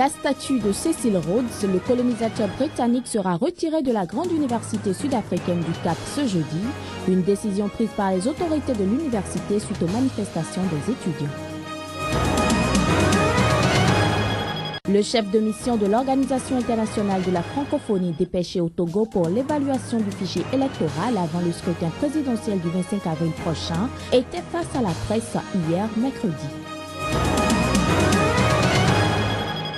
La statue de Cecil Rhodes, le colonisateur britannique, sera retirée de la grande université sud-africaine du Cap ce jeudi, une décision prise par les autorités de l'université suite aux manifestations des étudiants. Le chef de mission de l'Organisation internationale de la francophonie dépêché au Togo pour l'évaluation du fichier électoral avant le scrutin présidentiel du 25 avril prochain était face à la presse hier mercredi.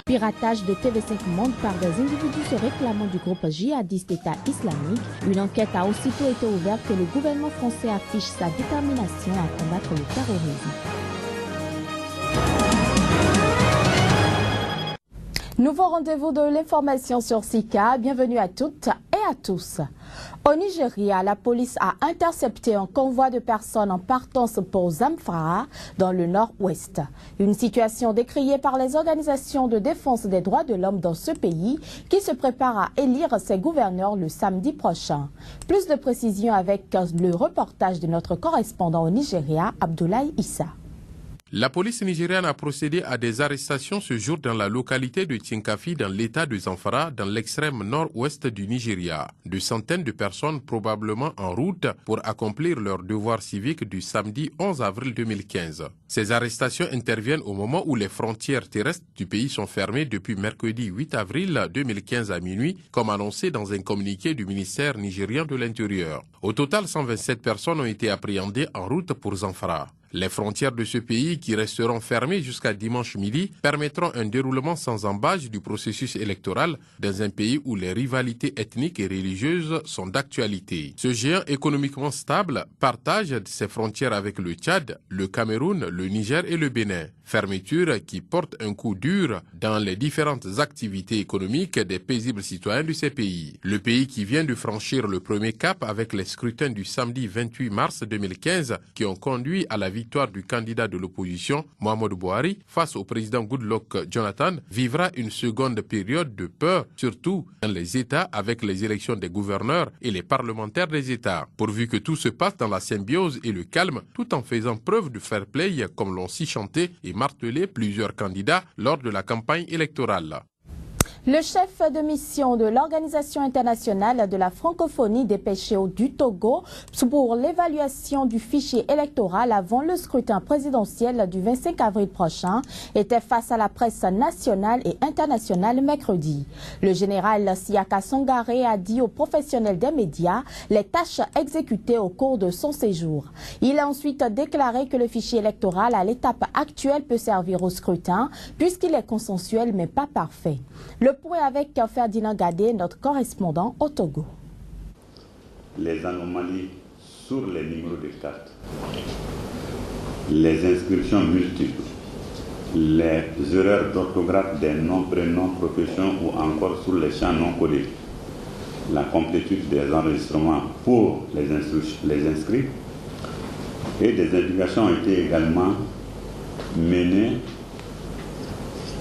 Piratage de TV5 Monde par des individus se réclamant du groupe djihadiste État islamique. Une enquête a aussitôt été ouverte que le gouvernement français affiche sa détermination à combattre le terrorisme. Nouveau rendez-vous de l'information sur Sika. Bienvenue à toutes et à tous. Au Nigeria, la police a intercepté un convoi de personnes en partance pour Zamfara, dans le nord-ouest. Une situation décriée par les organisations de défense des droits de l'homme dans ce pays, qui se prépare à élire ses gouverneurs le samedi prochain. Plus de précisions avec le reportage de notre correspondant au Nigeria, Abdoulaye Issa. La police nigériane a procédé à des arrestations ce jour dans la localité de Tinkafi dans l'état de Zamfara, dans l'extrême nord-ouest du Nigeria. De centaines de personnes probablement en route pour accomplir leur devoir civique du samedi 11 avril 2015. Ces arrestations interviennent au moment où les frontières terrestres du pays sont fermées depuis mercredi 8 avril 2015 à minuit, comme annoncé dans un communiqué du ministère nigérien de l'Intérieur. Au total, 127 personnes ont été appréhendées en route pour Zamfara. Les frontières de ce pays, qui resteront fermées jusqu'à dimanche midi, permettront un déroulement sans embâche du processus électoral dans un pays où les rivalités ethniques et religieuses sont d'actualité. Ce géant économiquement stable partage ses frontières avec le Tchad, le Cameroun, le Niger et le Bénin. Fermeture qui porte un coup dur dans les différentes activités économiques des paisibles citoyens de ces pays. Le pays qui vient de franchir le premier cap avec les scrutins du samedi 28 mars 2015 qui ont conduit à la victoire du candidat de l'opposition, Muhammadu Buhari, face au président Goodluck Jonathan, vivra une seconde période de peur, surtout dans les États avec les élections des gouverneurs et les parlementaires des États. Pourvu que tout se passe dans la symbiose et le calme, tout en faisant preuve de fair play, comme l'ont si chanté et martelé plusieurs candidats lors de la campagne électorale. Le chef de mission de l'Organisation internationale de la francophonie dépêché du Togo pour l'évaluation du fichier électoral avant le scrutin présidentiel du 25 avril prochain était face à la presse nationale et internationale mercredi. Le général Siaka Sangaré a dit aux professionnels des médias les tâches exécutées au cours de son séjour. Il a ensuite déclaré que le fichier électoral à l'étape actuelle peut servir au scrutin puisqu'il est consensuel mais pas parfait. Le point avec Ferdinand Gadé, notre correspondant au Togo. Les anomalies sur les numéros de carte, les inscriptions multiples, les erreurs d'orthographe des noms, prénoms, professions ou encore sur les champs non codés, la complétude des enregistrements pour les inscrits et des indications ont été également menées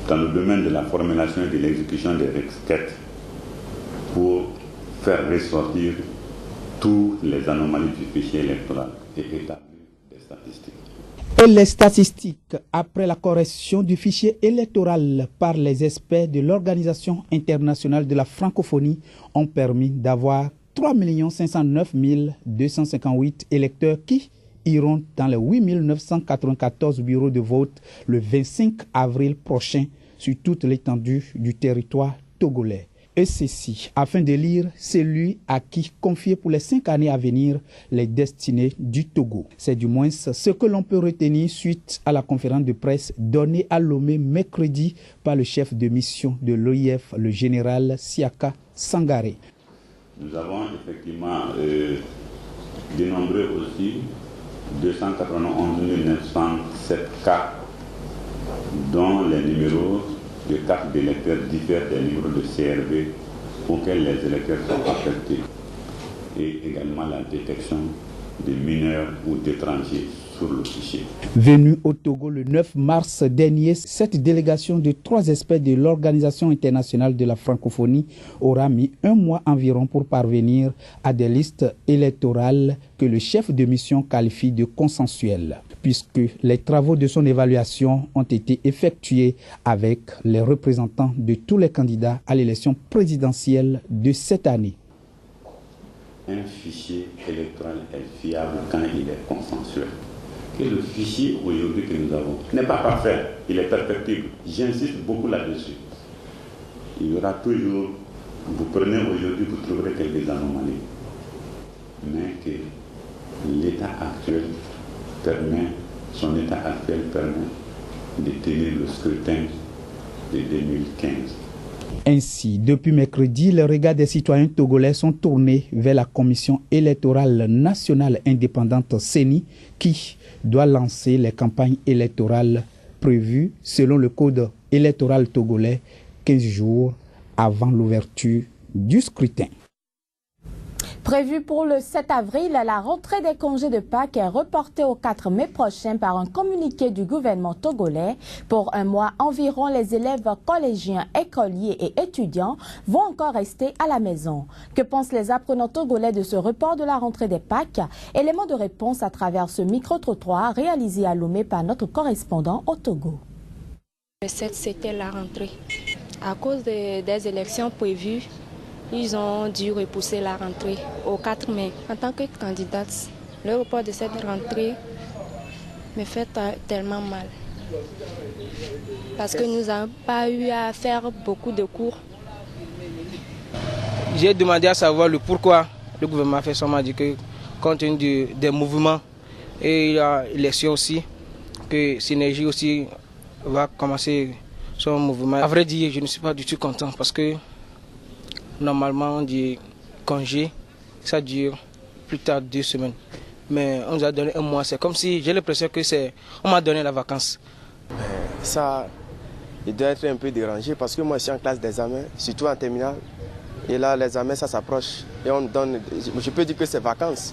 dans le domaine de la formulation et de l'exécution des requêtes pour faire ressortir toutes les anomalies du fichier électoral et établir des statistiques. Et les statistiques, après la correction du fichier électoral par les experts de l'Organisation internationale de la francophonie, ont permis d'avoir 3 509 258 électeurs qui iront dans les 8 994 bureaux de vote le 25 avril prochain sur toute l'étendue du territoire togolais. Et ceci afin d'élire celui à qui confier pour les 5 années à venir les destinées du Togo. C'est du moins ce que l'on peut retenir suite à la conférence de presse donnée à Lomé mercredi par le chef de mission de l'OIF, le général Siaka Sangaré. Nous avons effectivement dénombré aussi 291 907 cas dont les numéros de carte d'électeurs diffèrent des numéros de CRV auxquels les électeurs sont affectés et également la détection des mineurs ou d'étrangers sur le fichier. Venue au Togo le 9 mars dernier, cette délégation de 3 experts de l'Organisation internationale de la francophonie aura mis 1 mois environ pour parvenir à des listes électorales que le chef de mission qualifie de consensuelles. puisque les travaux de son évaluation ont été effectués avec les représentants de tous les candidats à l'élection présidentielle de cette année. Un fichier électoral est fiable quand il est consensuel. Que le fichier aujourd'hui que nous avons n'est pas parfait, il est perfectible. J'insiste beaucoup là-dessus. Il y aura toujours, vous prenez aujourd'hui, vous trouverez quelques anomalies. Mais que l'état actuel permet, son état actuel permet de tenir le scrutin de 2015. Ainsi, depuis mercredi, les regards des citoyens togolais sont tournés vers la Commission électorale nationale indépendante CENI qui doit lancer les campagnes électorales prévues selon le code électoral togolais 15 jours avant l'ouverture du scrutin. Prévue pour le 7 avril, la rentrée des congés de Pâques est reportée au 4 mai prochain par un communiqué du gouvernement togolais. Pour un mois environ, les élèves collégiens, écoliers et étudiants vont encore rester à la maison. Que pensent les apprenants togolais de ce report de la rentrée des Pâques? Élément de réponse à travers ce micro-trottoir réalisé à Lomé par notre correspondant au Togo. Le 7, c'était la rentrée. À cause des élections prévues, ils ont dû repousser la rentrée au 4 mai. En tant que candidate, le report de cette rentrée me fait tellement mal. Parce que nous n'avons pas eu à faire beaucoup de cours. J'ai demandé à savoir le pourquoi le gouvernement a fait ça. On m'a dit que compte tenu des mouvements et l'élection aussi, que Synergie aussi va commencer son mouvement. À vrai dire, je ne suis pas du tout content parce que normalement, on dit congé, ça dure plus tard 2 semaines. Mais on nous a donné un mois. C'est comme si j'ai l'impression que on m'a donné la vacance. Ça, il doit être un peu dérangé parce que moi, je suis en classe d'examen, surtout en terminale. Et là, l'examen, ça s'approche. Et on nous donne, je peux dire que c'est vacances.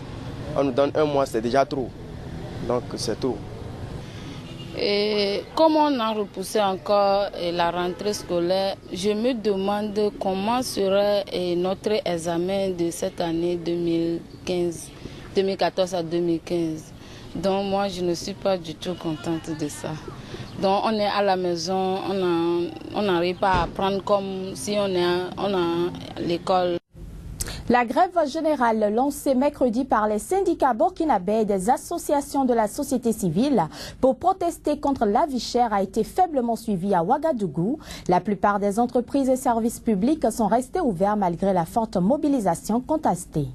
On nous donne un mois, c'est déjà trop. Donc, c'est trop. Et comme on a repoussé encore la rentrée scolaire, je me demande comment serait notre examen de cette année 2014 à 2015. Donc moi, je ne suis pas du tout contente de ça. Donc on est à la maison, on n'arrive pas à apprendre comme si on est à l'école. La grève générale lancée mercredi par les syndicats burkinabés et des associations de la société civile pour protester contre la vie chère a été faiblement suivie à Ouagadougou. La plupart des entreprises et services publics sont restés ouverts malgré la forte mobilisation contestée.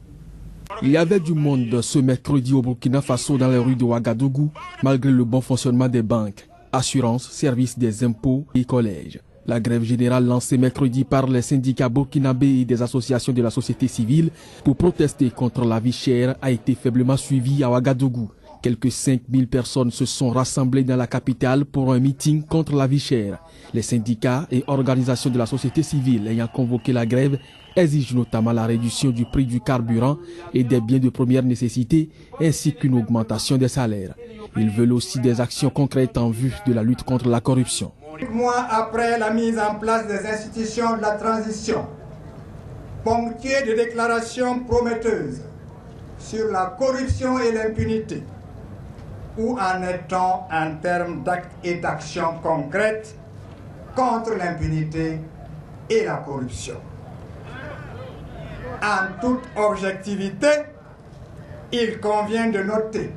Il y avait du monde ce mercredi au Burkina Faso dans les rues de Ouagadougou malgré le bon fonctionnement des banques, assurances, services des impôts et collèges. La grève générale lancée mercredi par les syndicats burkinabés et des associations de la société civile pour protester contre la vie chère a été faiblement suivie à Ouagadougou. Quelques 5000 personnes se sont rassemblées dans la capitale pour un meeting contre la vie chère. Les syndicats et organisations de la société civile ayant convoqué la grève exigent notamment la réduction du prix du carburant et des biens de première nécessité ainsi qu'une augmentation des salaires. Ils veulent aussi des actions concrètes en vue de la lutte contre la corruption. 5 mois après la mise en place des institutions de la transition, ponctuées de déclarations prometteuses sur la corruption et l'impunité, où en est-on en termes d'actes et d'actions concrètes contre l'impunité et la corruption? En toute objectivité, il convient de noter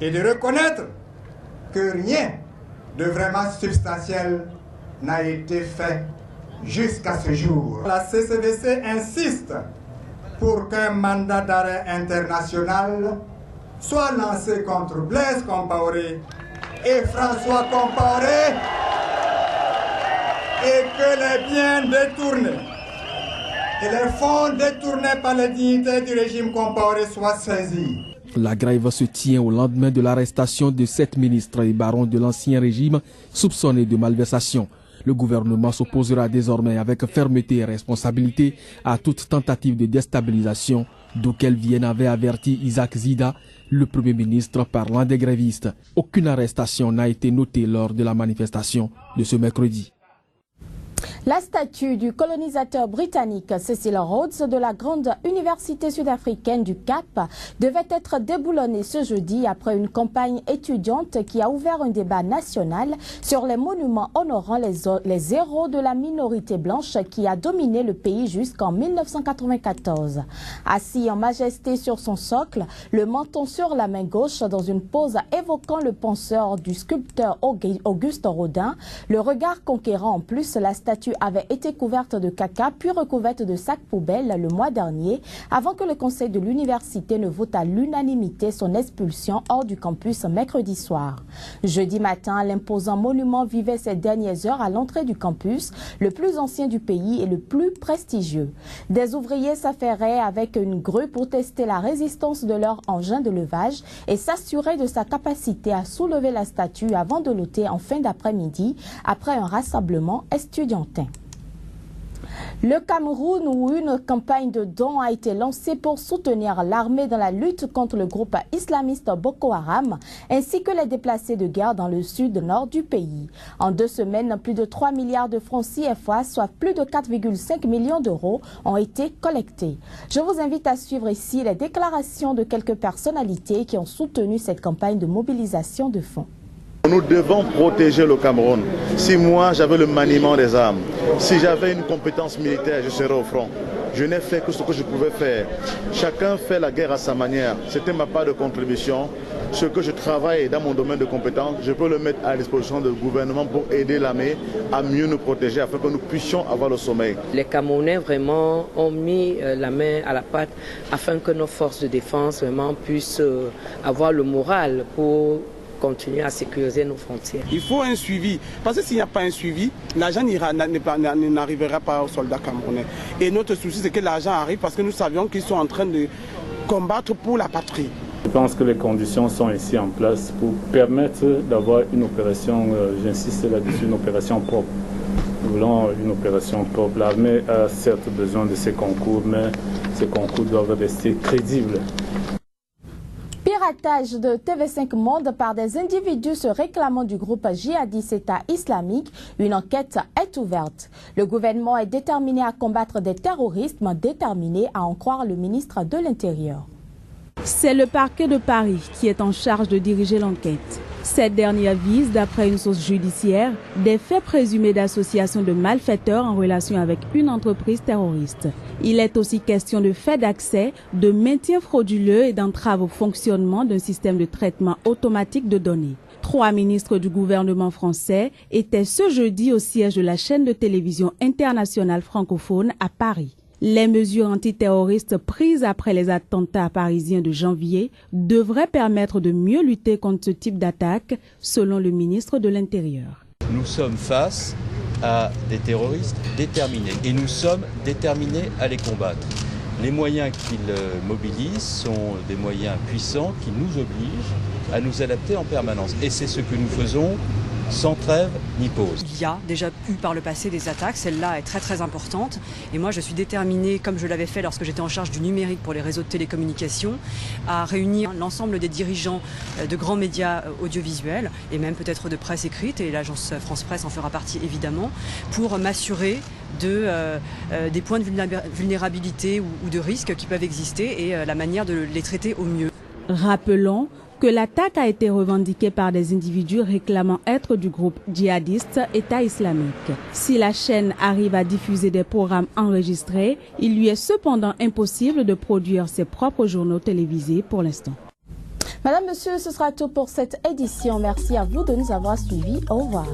et de reconnaître que rien de vraiment substantiel n'a été fait jusqu'à ce jour. La CCVC insiste pour qu'un mandat d'arrêt international soit lancé contre Blaise Compaoré et François Compaoré et que les biens détournés et les fonds détournés par les dignitaires du régime Compaoré soient saisis. La grève se tient au lendemain de l'arrestation de 7 ministres et barons de l'ancien régime soupçonnés de malversation. Le gouvernement s'opposera désormais avec fermeté et responsabilité à toute tentative de déstabilisation d'auquel Vienne avait averti Isaac Zida, le Premier ministre parlant des grévistes. Aucune arrestation n'a été notée lors de la manifestation de ce mercredi. La statue du colonisateur britannique Cecil Rhodes de la grande université sud-africaine du Cap devait être déboulonnée ce jeudi après une campagne étudiante qui a ouvert un débat national sur les monuments honorant les héros de la minorité blanche qui a dominé le pays jusqu'en 1994. Assis en majesté sur son socle, le menton sur la main gauche dans une pose évoquant le penseur du sculpteur Auguste Rodin, le regard conquérant en plus, la statue avait été couverte de caca puis recouverte de sacs poubelles le mois dernier avant que le conseil de l'université ne vote à l'unanimité son expulsion hors du campus mercredi soir. Jeudi matin, l'imposant monument vivait ses dernières heures à l'entrée du campus, le plus ancien du pays et le plus prestigieux. Des ouvriers s'affairaient avec une grue pour tester la résistance de leur engin de levage et s'assurer de sa capacité à soulever la statue avant de l'ôter en fin d'après-midi après un rassemblement estudiantin. Le Cameroun, où une campagne de dons a été lancée pour soutenir l'armée dans la lutte contre le groupe islamiste Boko Haram, ainsi que les déplacés de guerre dans le sud-nord du pays. En 2 semaines, plus de 3 milliards de francs CFA, soit plus de 4,5 millions d'euros, ont été collectés. Je vous invite à suivre ici les déclarations de quelques personnalités qui ont soutenu cette campagne de mobilisation de fonds. Nous devons protéger le Cameroun. Si moi j'avais le maniement des armes, si j'avais une compétence militaire, je serais au front. Je n'ai fait que ce que je pouvais faire. Chacun fait la guerre à sa manière. C'était ma part de contribution. Ce que je travaille dans mon domaine de compétence, je peux le mettre à la disposition du gouvernement pour aider l'armée à mieux nous protéger afin que nous puissions avoir le sommeil. Les Camerounais vraiment ont mis la main à la pâte afin que nos forces de défense vraiment puissent avoir le moral pour continuer à sécuriser nos frontières. Il faut un suivi, parce que s'il n'y a pas un suivi, l'argent n'arrivera pas aux soldats camerounais. Et notre souci, c'est que l'argent arrive parce que nous savions qu'ils sont en train de combattre pour la patrie. Je pense que les conditions sont ici en place pour permettre d'avoir une opération, j'insiste là-dessus, une opération propre. Nous voulons une opération propre. L'armée a certes besoin de ces concours, mais ces concours doivent rester crédibles. Piratage de TV5 Monde par des individus se réclamant du groupe djihadiste État islamique, une enquête est ouverte. Le gouvernement est déterminé à combattre des terroristes, mais déterminé à en croire le ministre de l'Intérieur. C'est le parquet de Paris qui est en charge de diriger l'enquête. Cette dernière vise, d'après une source judiciaire, des faits présumés d'association de malfaiteurs en relation avec une entreprise terroriste. Il est aussi question de faits d'accès, de maintien frauduleux et d'entrave au fonctionnement d'un système de traitement automatique de données. 3 ministres du gouvernement français étaient ce jeudi au siège de la chaîne de télévision internationale francophone à Paris. Les mesures antiterroristes prises après les attentats parisiens de janvier devraient permettre de mieux lutter contre ce type d'attaque, selon le ministre de l'Intérieur. Nous sommes face à des terroristes déterminés et nous sommes déterminés à les combattre. Les moyens qu'ils mobilisent sont des moyens puissants qui nous obligent à nous adapter en permanence. Et c'est ce que nous faisons sans trêve ni pause. Il y a déjà eu par le passé des attaques, celle-là est très importante et moi je suis déterminée, comme je l'avais fait lorsque j'étais en charge du numérique pour les réseaux de télécommunications, à réunir l'ensemble des dirigeants de grands médias audiovisuels et même peut-être de presse écrite, et l'agence France Presse en fera partie évidemment, pour m'assurer des points de vulnérabilité ou de risques qui peuvent exister et la manière de les traiter au mieux. Rappelons que l'attaque a été revendiquée par des individus réclamant être du groupe djihadiste État islamique. Si la chaîne arrive à diffuser des programmes enregistrés, il lui est cependant impossible de produire ses propres journaux télévisés pour l'instant. Madame, Monsieur, ce sera tout pour cette édition. Merci à vous de nous avoir suivis. Au revoir.